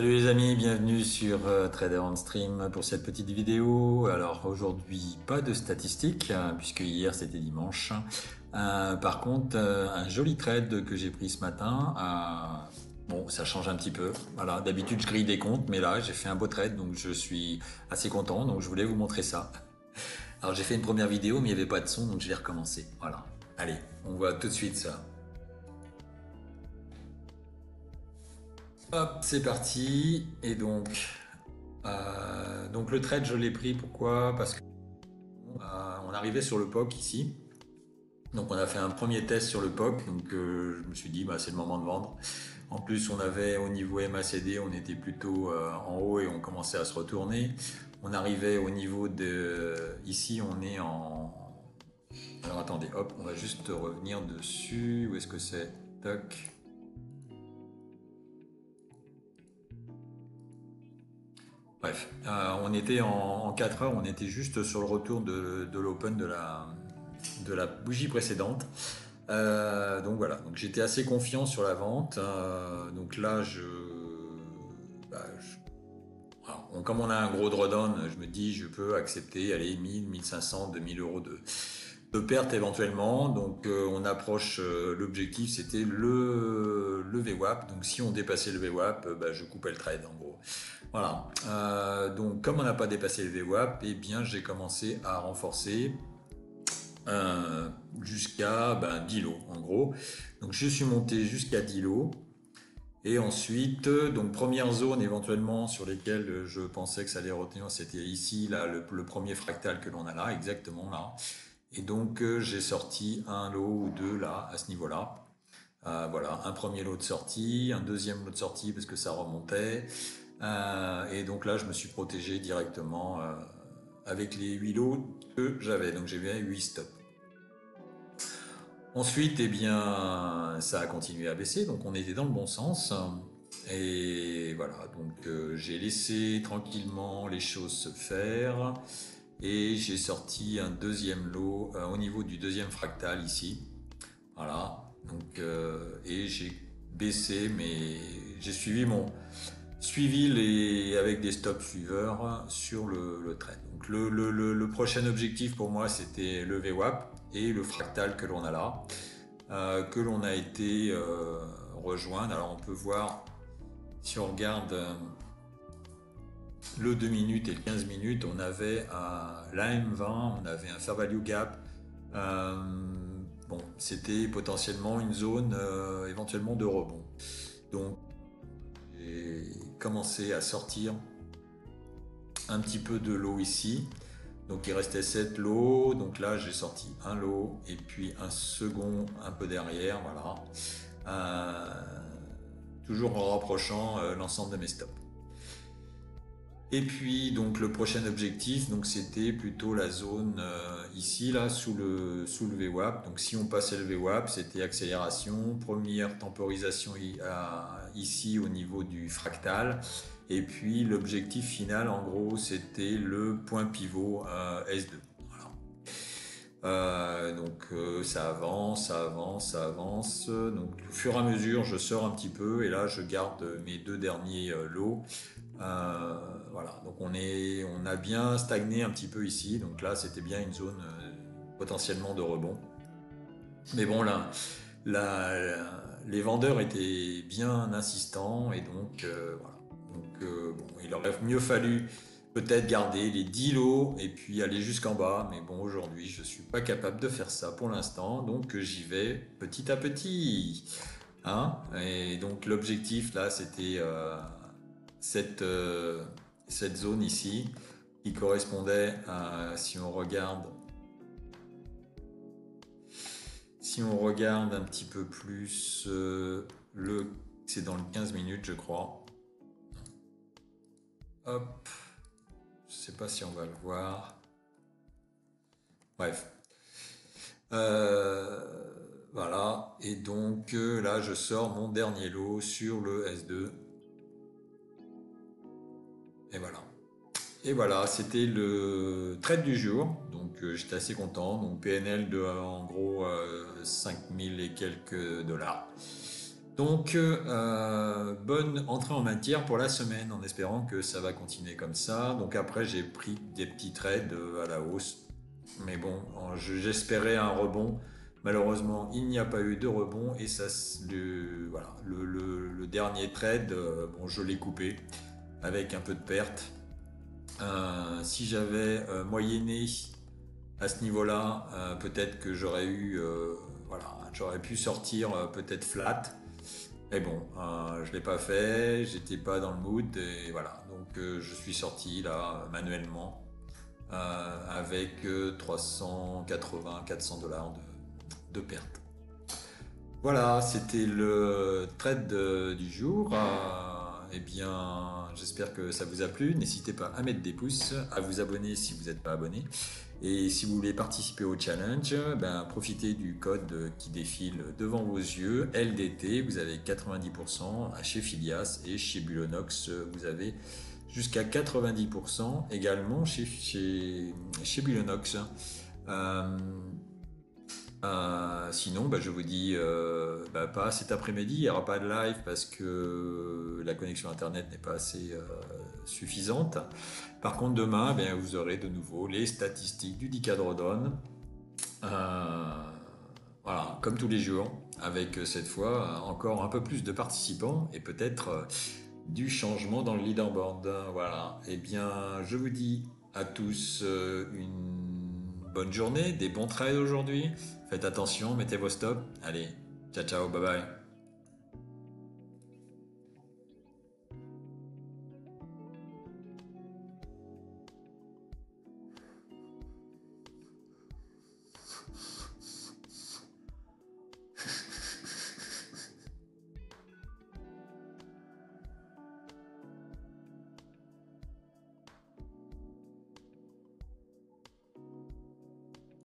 Salut les amis, bienvenue sur Trader on Stream pour cette petite vidéo. Alors aujourd'hui, pas de statistiques, puisque hier c'était dimanche. Par contre, un joli trade que j'ai pris ce matin. Bon, ça change un petit peu. Voilà, d'habitude je grille des comptes, mais là j'ai fait un beau trade, donc je suis assez content. Donc je voulais vous montrer ça. Alors j'ai fait une première vidéo, mais il n'y avait pas de son, donc je vais recommencer. Voilà. Allez, on voit tout de suite ça. Hop, c'est parti. Et donc le trade, je l'ai pris. Pourquoi? Parce que on arrivait sur le POC ici. Donc on a fait un premier test sur le POC. Donc je me suis dit, bah, c'est le moment de vendre. En plus, on avait au niveau MACD, on était plutôt en haut et on commençait à se retourner. On arrivait au niveau de... Ici, on est en... Alors attendez, hop, on va juste revenir dessus. Où est-ce que c'est? Toc. Bref, on était en 4 heures, on était juste sur le retour de l'open de la bougie précédente. Donc voilà, donc j'étais assez confiant sur la vente. Donc là, bah, comme on a un gros drawdown, je me dis je peux accepter, allez, 1000, 1500, 2000 euros de perte éventuellement. Donc on approche l'objectif, c'était le VWAP. Donc si on dépassait le VWAP, bah, je coupais le trade en gros. Voilà. Donc comme on n'a pas dépassé le VWAP, eh bien j'ai commencé à renforcer jusqu'à 10 lots en gros. Donc je suis monté jusqu'à 10 lots. Et ensuite, donc première zone éventuellement sur lesquelles je pensais que ça allait retenir, c'était ici, là, le premier fractal que l'on a là, exactement là. Et donc j'ai sorti un lot ou deux là, à ce niveau-là. Voilà, un premier lot de sortie, un deuxième lot de sortie parce que ça remontait. Et donc là, je me suis protégé directement avec les 8 lots que j'avais. Donc j'ai bien 8 stops. Ensuite, eh bien, ça a continué à baisser, donc on était dans le bon sens. Et voilà, donc j'ai laissé tranquillement les choses se faire. Et j'ai sorti un deuxième lot au niveau du deuxième fractal ici. Voilà, donc et j'ai baissé, mais j'ai suivi avec des stop suiveurs sur le trade. Donc le prochain objectif pour moi c'était le VWAP et le fractal que l'on a là, que l'on a été rejoindre. Alors on peut voir si on regarde le 2 minutes et le 15 minutes, on avait l'AM20, on avait un fair value gap. Bon, c'était potentiellement une zone éventuellement de rebond. Donc j'ai commencé à sortir un petit peu de l'eau ici. Donc il restait 7 lots. Donc là j'ai sorti un lot et puis un second un peu derrière. Voilà. Toujours en rapprochant l'ensemble de mes stops. Et puis donc le prochain objectif, donc c'était plutôt la zone ici là sous le VWAP. Donc si on passait le VWAP, c'était accélération, première temporisation ici au niveau du fractal. Et puis l'objectif final en gros c'était le point pivot S2. Ça avance, ça avance, ça avance. Donc au fur et à mesure, je sors un petit peu et là je garde mes deux derniers lots. Voilà, donc on a bien stagné un petit peu ici. Donc là, c'était bien une zone potentiellement de rebond. Mais bon, les vendeurs étaient bien insistants et donc voilà. Donc bon, il aurait mieux fallu peut-être garder les 10 lots et puis aller jusqu'en bas. Mais bon, aujourd'hui, je suis pas capable de faire ça pour l'instant. Donc j'y vais petit à petit. Hein, et donc l'objectif là, c'était cette, cette zone ici qui correspondait à, si on regarde un petit peu plus, c'est dans le 15 minutes, je crois. Hop, je sais pas si on va le voir. Bref. Voilà, et donc là je sors mon dernier lot sur le S2. Et voilà. Et voilà, c'était le trade du jour. Donc j'étais assez content. Donc PNL de en gros 5000 et quelques dollars. Donc, bonne entrée en matière pour la semaine, en espérant que ça va continuer comme ça. Donc après, j'ai pris des petits trades à la hausse. Mais bon, j'espérais un rebond. Malheureusement, il n'y a pas eu de rebond. Et ça, voilà, le dernier trade, bon, je l'ai coupé avec un peu de perte. Si j'avais moyenné à ce niveau-là, peut-être que voilà, j'aurais pu sortir peut-être flat. Mais bon, je l'ai pas fait, j'étais pas dans le mood et voilà. Donc je suis sorti là manuellement avec 380-400 $ de perte. Voilà, c'était le trade du jour. Eh bien, j'espère que ça vous a plu. N'hésitez pas à mettre des pouces, à vous abonner si vous n'êtes pas abonné. Et si vous voulez participer au challenge, ben, profitez du code qui défile devant vos yeux, LDT, vous avez 90%, chez Filias et chez Bulonox, vous avez jusqu'à 90% également chez Bulonox. Euh, Sinon, bah, je vous dis bah, pas cet après-midi, il n'y aura pas de live parce que la connexion internet n'est pas assez suffisante. Par contre, demain, bien, vous aurez de nouveau les statistiques du Dicadrodon. Voilà, comme tous les jours, avec cette fois encore un peu plus de participants et peut-être du changement dans le leaderboard. Voilà, et bien, je vous dis à tous une bonne journée, des bons trades aujourd'hui. Faites attention, mettez vos stops. Allez, ciao ciao, bye bye.